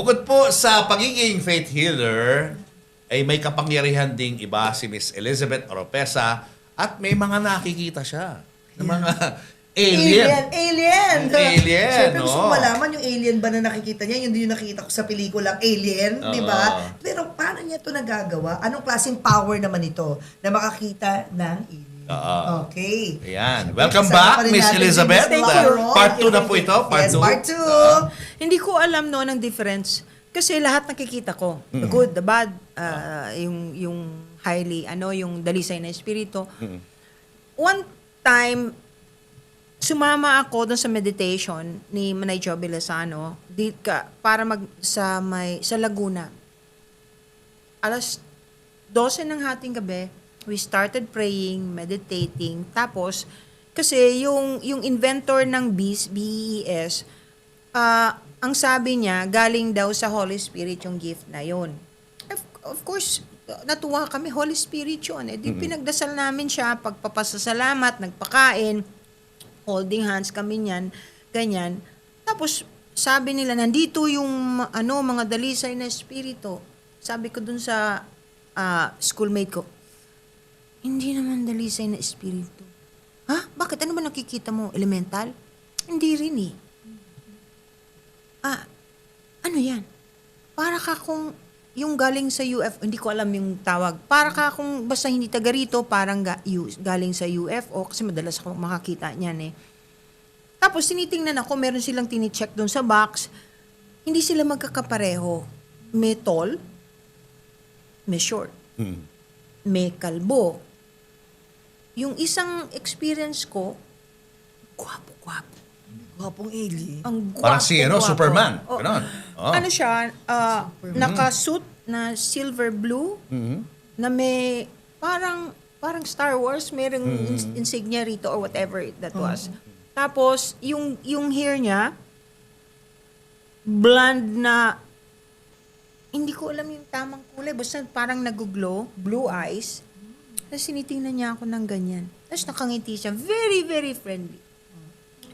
bukod po sa pagiging faith healer, ay may kapangyarihan ding iba si Miss Elizabeth Oropesa at may mga nakikita siya ng mga alien. Alien! Alien, Siyempre gusto ko no? malaman yung alien ba na nakikita niya, yun din yung nakikita ko sa pelikulang Alien, di ba? Pero paano niya ito nagagawa? Anong klaseng power naman ito na makakita ng alien? Okay. Ayan. Welcome Kasama pa back, rin Miss natin Elizabeth. si Miss Laura. Part 2 na po ito. Yes, part 2. Hindi ko alam no ng difference kasi lahat nakikita ko. The good, the bad, yung highly yung dalisay na espiritu. One time sumama ako doon sa meditation ni Manay Joby Lozano para sa Laguna. Alas 12 ng hating gabi, we started praying, meditating. Tapos, kasi yung inventor ng BES, ang sabi niya, galing daw sa Holy Spirit yung gift na yun. Of course, natuwa kami, Holy Spirit yun. Di pinagdasal namin siya, pagpapasasalamat, nagpakain, holding hands kami niyan, ganyan. Tapos, sabi nila, nandito yung mga dalisay na espiritu. Sabi ko dun sa schoolmate ko, hindi naman dalisay na espiritu. Ha? Bakit? Ano ba nakikita mo? Elemental? Hindi rin eh. Ano yan? Para ka kung yung galing sa UFO, hindi ko alam yung tawag. Para ka kung basta hindi taga rito, parang galing sa UFO, kasi madalas ako makakita niyan eh. Tapos tinitingnan ako, meron silang tinicheck doon sa box. Hindi sila magkakapareho. May tall, may short, may kalbo. Yung isang experience ko, gwapo-gwapo. Gwapong alien. Ang gwapo, Parang si Superman. Oh. Ganon. Oh. Ano siya, naka-suit na silver blue, na may parang Star Wars, mayroong insignia rito or whatever that was. Tapos, yung hair niya, blonde na, hindi ko alam yung tamang kulay, basta parang nag-glow, blue eyes. Tapos sinitingnan niya ako ng ganyan. Tapos nakangiti siya. Very, very friendly.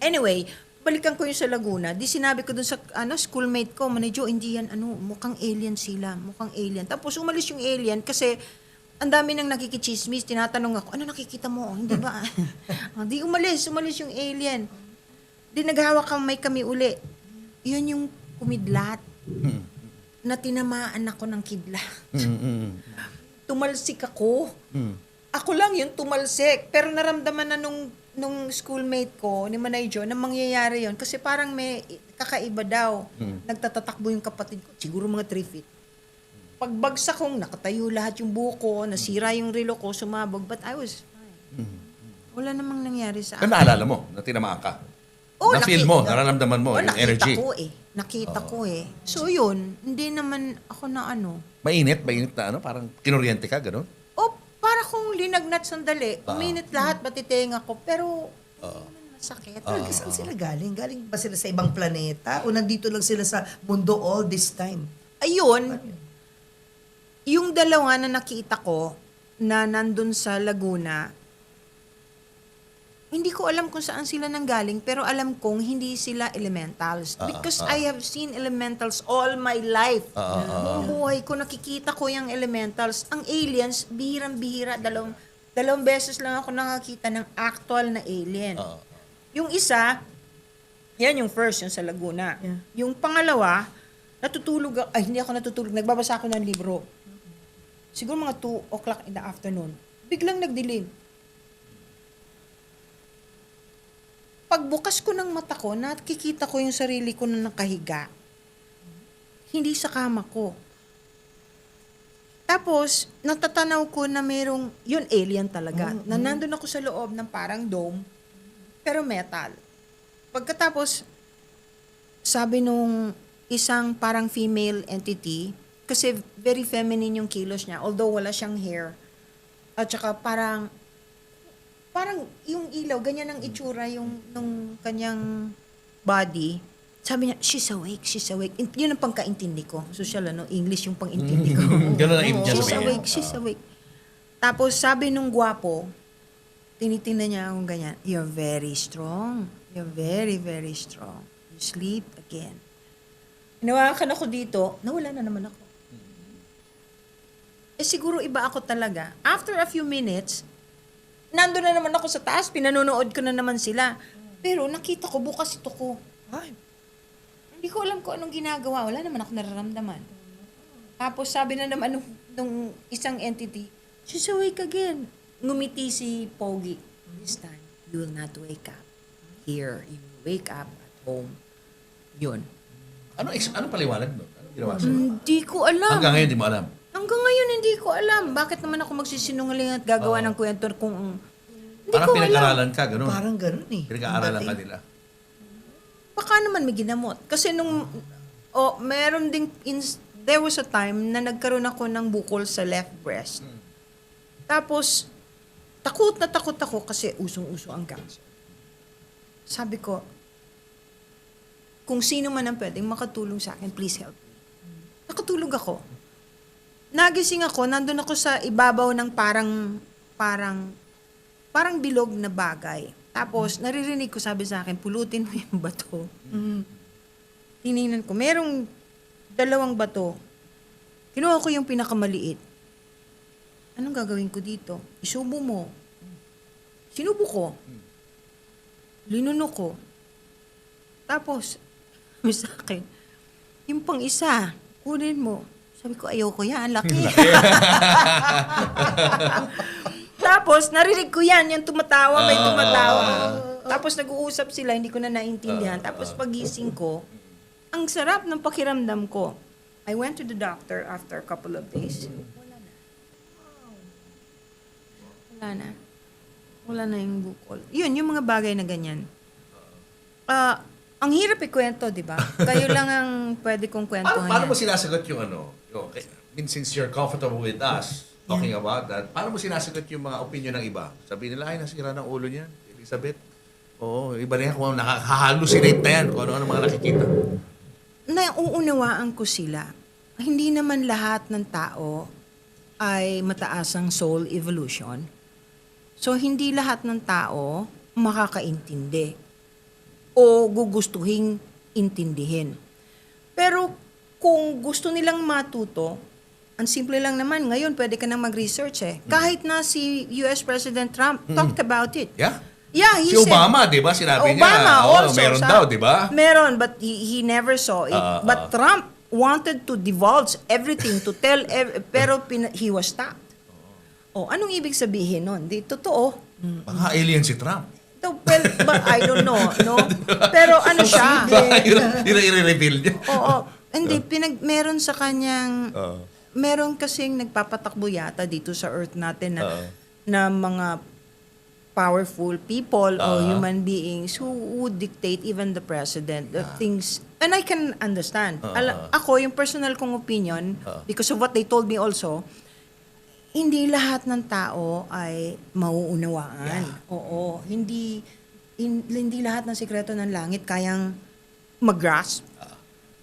Anyway, balikan ko yung sa Laguna. Di sinabi ko dun sa schoolmate ko, Manay Jo, hindi yan, mukhang alien sila. Mukhang alien. Tapos umalis yung alien kasi ang dami nang nakikichismis. Tinatanong ako, ano nakikita mo? Hindi ba? Di umalis yung alien. Di naghawak kami uli. Yun yung kumidlat. Na tinamaan ako ng kidlat. Tumalsik ako. Ako lang yun, tumalsik. Pero naramdaman na nung schoolmate ko, ni Manay Jo, na mangyayari yun. Kasi parang may kakaiba daw. Nagtatatakbo yung kapatid ko. Siguro mga 3 feet. Pagbagsak kong nakatayo lahat yung buko, nasira yung relo ko, sumabog. But I was fine. Wala namang nangyari sa Pero akin. naalala mo na tinamaan ka? Na-feel mo, nararamdaman mo yung energy. Nakita ko eh. So yun, hindi naman ako na Mainit na parang kinuryente ka, gano'n? O, para kung linagnat sandali, uminit lahat, batiteng ako, pero hindi naman masakit. Saan sila galing? Galing ba sila sa ibang planeta? O nandito lang sila sa mundo all this time? Ayun, yung dalawa na nakita ko na nandun sa Laguna, hindi ko alam kung saan sila nanggaling, pero alam kong hindi sila elementals. Because I have seen elementals all my life. Buong buhay ko, nakikita ko yung elementals. Ang aliens, bihirang-bihira. Dalawang beses lang ako nakakita ng actual na alien. Yung isa, yan yung first, yung sa Laguna. Yeah. Yung pangalawa, hindi ako natutulog. Nagbabasa ako ng libro. Siguro mga 2 o'clock in the afternoon. Biglang nagdilim. Pagbukas ko ng mata ko, nakikita ko yung sarili ko na nakahiga. Hindi sa kama ko. Tapos, natatanaw ko na merong, yun alien talaga, na nandun ako sa loob ng parang dome, pero metal. Pagkatapos, sabi nung isang parang female entity, kasi very feminine yung kilos niya, although wala siyang hair, at saka parang yung ilaw, ganyan ang itsura nung kanyang body. Sabi niya, she's awake. Yun ang pangkaintindi ko. Social, English yung pangintindi ko. Ganun ang ibig niya She's sabihin. she's awake. Tapos sabi nung gwapo, tinitingnan niya akong ganyan, you're very strong. You're very, very strong. You sleep again. Hinawakan ako dito, nawala na naman ako. Eh siguro iba ako talaga. After a few minutes, nandun na naman ako sa taas, pinanonood ko na naman sila. Pero nakita ko, bukas ito ko. Ay, Hindi ko alam kung anong ginagawa. Wala naman ako nararamdaman. Tapos sabi na naman nung isang entity, she's awake again. Ngumiti si Pogi. This time, you will not wake up here. You will wake up at home. Yun. Ano paliwanag nun? Ano ginawa sa'yo? Hindi ko alam. Hanggang ngayon, di mo alam. Hanggang ngayon, hindi ko alam. Bakit naman ako magsisinungaling at gagawa ng kwento kung... Hindi Parang ko alam. pinag-aralan ka, gano'n. parang ganun eh. Pinag-aaralan ka Dating. nila. Baka naman may ginamot. Kasi meron ding... there was a time na nagkaroon ako ng bukol sa left breast. Tapos, takot ako kasi usong-uso ang cancer. Sabi ko, kung sino man ang pwedeng makatulong sa akin, please help me. Nakatulog ako. Nagising ako, nandun ako sa ibabaw ng parang bilog na bagay. Tapos, naririnig ko, sabi sa akin, pulutin mo yung bato. Tinignan ko, merong 2 bato. Kinuha ko yung pinakamaliit. Anong gagawin ko dito? Isubo mo. Sinubo ko. Linuno ko. Tapos, sabi sa akin, yung pang isa, kunin mo. Sabi ko, ayoko yan, laki. Tapos, narinig ko yan, yung tumatawa, may tumatawa. Tapos, nag-uusap sila, hindi ko na naintindihan. Tapos, pagising ko, ang sarap ng pakiramdam ko. I went to the doctor after a couple of days. Wala na yung bukol. Yun, yung mga bagay na ganyan. Ang hirap ikwento, di ba? Kayo lang ang pwede kong kwentuhan Paano mo yan. sinasagot yung okay, since you're comfortable with us talking about that, paano mo sinasagot yung mga opinion ng iba? Sabihin nila, ay, nasira ng ulo niyan, Elizabeth. Oo, iba na yan kung nakaka-hallucinate na yan, kung ano mga nakikita. Nauunawaan ko sila. Hindi naman lahat ng tao ay mataas ang soul evolution. So, hindi lahat ng tao makakaintindi o gugustuhin intindihin. Pero kung gusto nilang matuto, ang simple lang naman, ngayon pwede ka nang mag-research eh. Kahit na si US President Trump talked about it. Yeah? Yeah, he Si said, Obama, di ba? Sinabi niya, Obama also, meron daw, di ba? Meron, but he never saw it. But Trump wanted to divulge everything, to tell, pero he was stopped. Anong ibig sabihin nun? Di, totoo. Baka alien si Trump. Well, but I don't know, no? Pero ano siya? Yun ang i-reveal niya. Oo. Hindi, meron sa kanyang, meron kasing nagpapatakbo yata dito sa earth natin na mga powerful people or human beings who would dictate even the president the things. And I can understand. Ako, yung personal kong opinion, because of what they told me also, hindi lahat ng tao ay mauunawaan. Oo. Hindi lahat ng sikreto ng langit kayang mag-grasp.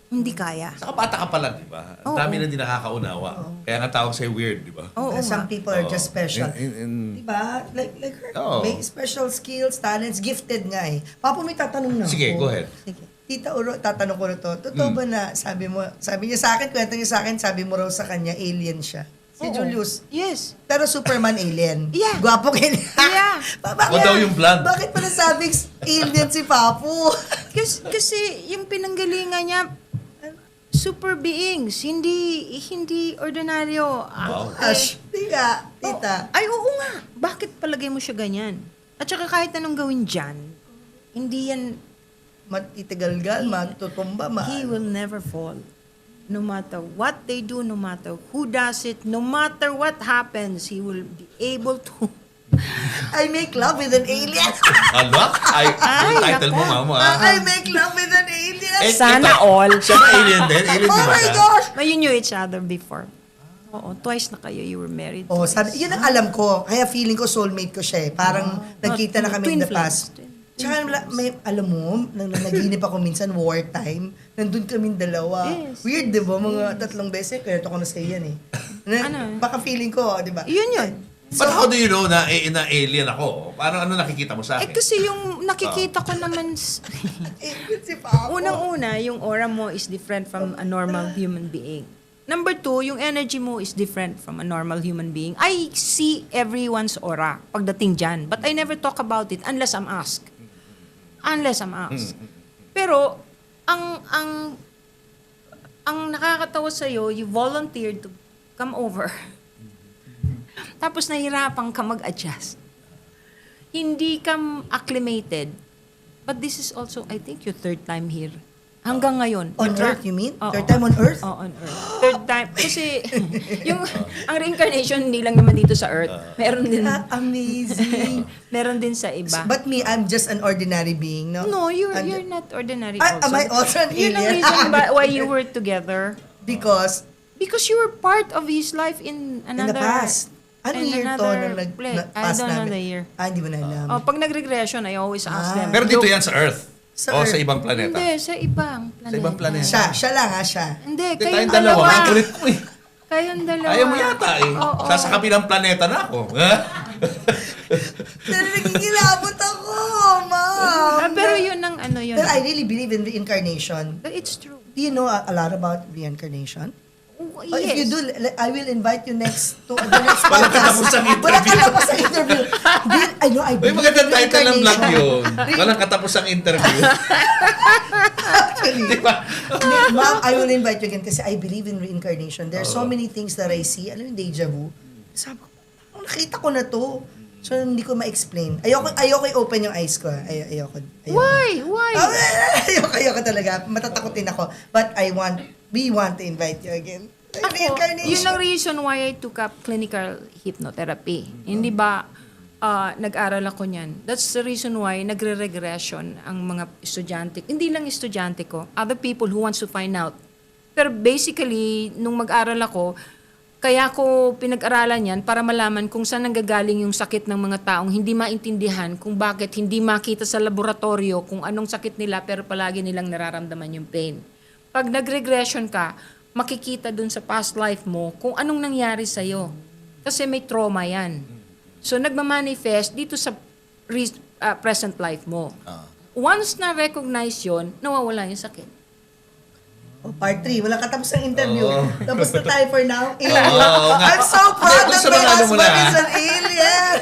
Hindi kaya. Saka bata ka pa lang, di ba? Ang dami na hindi nakakaunawa. Kaya nga tawag sa'yo weird, di ba? Oo. Some people are just special. In- Diba? Like her. Oo. May special skills, talents, gifted nga eh. Papa, may tatanong na Sige, ako. go ahead. Sige. Tita Uro, tatanong ko na to. Totoo ba na sabi niya sa akin, kwento niya sa akin, sabi mo raw sa kanya, alien siya. Si Oo. Julius. Yes. Pero Superman alien. Yeah. Gwapong alien. Yeah. Bakit? O daw yung blood. Bakit pa nasabing alien si Papu? Kasi yung pinanggalingan niya, super beings, hindi ordinaryo. Wow. Ash, tita. Ay, oo nga. Bakit palagay mo siya ganyan? At saka kahit anong gawin dyan, hindi yan, Matitigalgal, matutumba, he will never fall. No matter what they do, no matter who does it, no matter what happens, he will be able to. I make love with an alien. Alak? Ay, yung title mo, nako. mama. I make love with an alien. Sana all. Siya ba alien din? Alien Oh din ba my siya? gosh! But you knew each other before. Oo, twice na kayo, you were married. Oh, sabi, yun ang alam ko. Kaya feeling ko soulmate ko siya eh. Parang nagkita na kami in the past. Tsaka may, alam mo, naginip ako minsan wartime. Nandun kaming dalawa. Yes. Weird, di ba? Mga 3 beses. Kaya ito ko na sa'yo yan eh. Ano? Baka feeling ko, di ba? Yun. But how do you know na alien ako? Parang ano nakikita mo sa akin? kasi yung nakikita ko naman, Si Papa. unang-una, yung aura mo is different from a normal human being. Number 2, yung energy mo is different from a normal human being. I see everyone's aura pagdating dyan, but I never talk about it unless I'm asked. Pero, ang nakakatawa sa'yo, you volunteered to come over. Tapos nahirapan ka mag-adjust. Hindi ka acclimated. But this is also, I think, your third time here. Hanggang ngayon. On Earth, you mean? Oo. Third time on Earth? Oo, on Earth. Third time. Kasi, ang reincarnation hindi lang naman dito sa Earth. Meron din, Amazing. meron din sa iba. But me, I'm just an ordinary being, no? No, you're I'm- not ordinary also. Am I also an Yun ang alien? reason why you were together. Because Because you were part of his life in in another... the past. Ano in year to another nung place. I nag-pass don't know namin? the year. Hindi mo na alam. Oh, pag nag-regression, I always ask them. Pero dito yan sa Earth. Sa o Earth. sa ibang planeta. Hindi, sa ibang planeta. Sa ibang planeta. Siya lang siya. Hindi, Hindi, kayong tayong dalawa. dalawa. Ang kulit mo eh. Kayong dalawa. Ayaw mo yata eh. Oo. Sa kabilang planeta na ako. Ha? Pero nagkikilabot ako, ma'am. Pero yun ang ano yun. Pero I really believe in reincarnation. It's true. Do you know a lot about reincarnation? Oh, Oh, if yes. you do, I will invite you next to the next Walang podcast. katapusang interview. Walang katapusang interview. I know, I Uy, believe magandang in title ng vlog reincarnation. yun. Walang katapusang interview. Actually. Di ba? Ma'am, I will invite you again kasi I believe in reincarnation. There are so many things that I see. Alam mo yung deja vu? Sabi ko, nakita ko na to. So, hindi ko ma-explain. Ayoko i-open yung eyes ko. Ayoko. Why? Why? Ayoko talaga. Matatakotin ako. But we want to invite you again. Ako, Reincarnation. yun ang reason why I took up clinical hypnotherapy. Hindi ba nag-aral ako niyan? That's the reason why nagre-regression ang mga estudyante. Hindi lang estudyante ko, other people who wants to find out. Pero basically, nung mag-aral ako, kaya ko pinag-aralan yan para malaman kung saan nanggagaling yung sakit ng mga taong hindi maintindihan kung bakit hindi makita sa laboratorio kung anong sakit nila pero palagi nilang nararamdaman yung pain. Pag nag-regression ka, makikita dun sa past life mo kung anong nangyari sa'yo. Kasi may trauma yan. So, nagmamanifest dito sa present life mo. Once na-recognize yun, nawawala yung sakit. Oh, part 3. Walang katapos ng interview. Oo. Tapos na tayo for now. Oo nga. I'm so proud Hindi, that gusto my ng ano mo husband na. is an alien.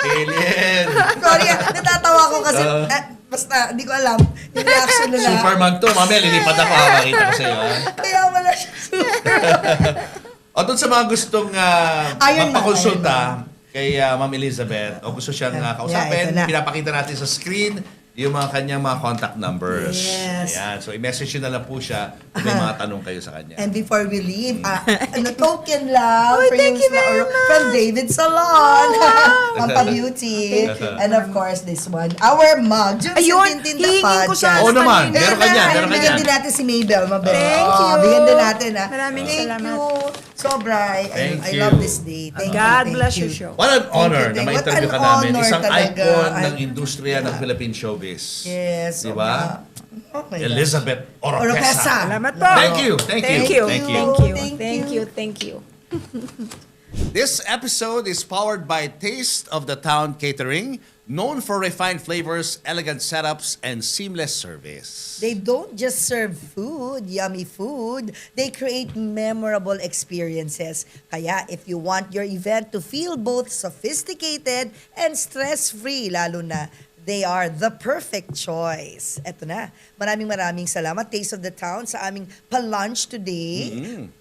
Alien. Sorry, natatawa ko kasi basta hindi ko alam yung reaction nila. Superman to. Mamaya lilipad ako. Makita ko sa'yo. Ha? Kaya wala siya. O doon sa mga gustong Iron Man, magpakonsulta kay Ma'am Elizabeth o gusto siyang kausapin, ito na. pinapakita natin sa screen yung mga kanyang mga contact numbers. Yes. Ayan. So, i-message nyo na lang po siya kung may mga tanong kayo sa kanya. And before we leave, token lang Oh, for thank you yung very much. from David Salon. wow. Pampa Beauty. Thank you. And of course, this one. Our mug. Jun Ayun, Tintin the hihingin ko Podcast. sa Oo naman. kanina. Meron ka niyan. Meron ka Bigyan niyan. din natin si Mabel. Mabel. Thank you. Bigyan din natin. Maraming Thank salamat. you. Sobra. Thank I you. love this day. Thank God you. bless thank your you. show. What an honor Thank na you. ma-interview What ka an namin. honor Isang talaga. icon ng industriya ng Philippine showbiz. Yes. Di ba? Oh my God. Elizabeth Oropesa. Oropesa. Salamat po. Thank you. Thank you. Thank you. Thank you. Thank you. Thank Thank you. you. Thank you. This episode is powered by Taste of the Town Catering, known for refined flavors, elegant setups, and seamless service. They don't just serve food, yummy food. They create memorable experiences. Kaya if you want your event to feel both sophisticated and stress-free, lalo na, they are the perfect choice. Eto na. Maraming salamat, Taste of the Town, sa aming pa-lunch today.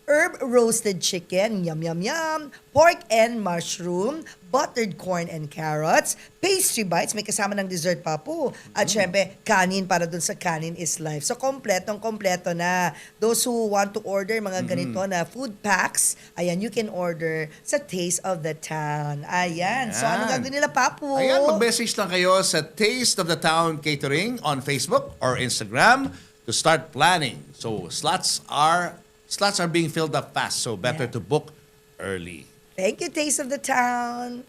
Herb roasted chicken, yum, yum, yum. Pork and mushroom. Buttered corn and carrots. Pastry bites, may kasama ng dessert pa po. At syempre, kanin para dun sa Kanin is Life. So, kompletong-kompleto na. Those who want to order mga ganito na food packs, ayan, you can order sa Taste of the Town. Ayan. So, ano Ayan. gagawin nila, Papu? Ayan, mag-message lang kayo sa Taste of the Town Catering on Facebook or Instagram to start planning. So, slots are being filled up fast, so better to book early. Thank you, Taste of the Town.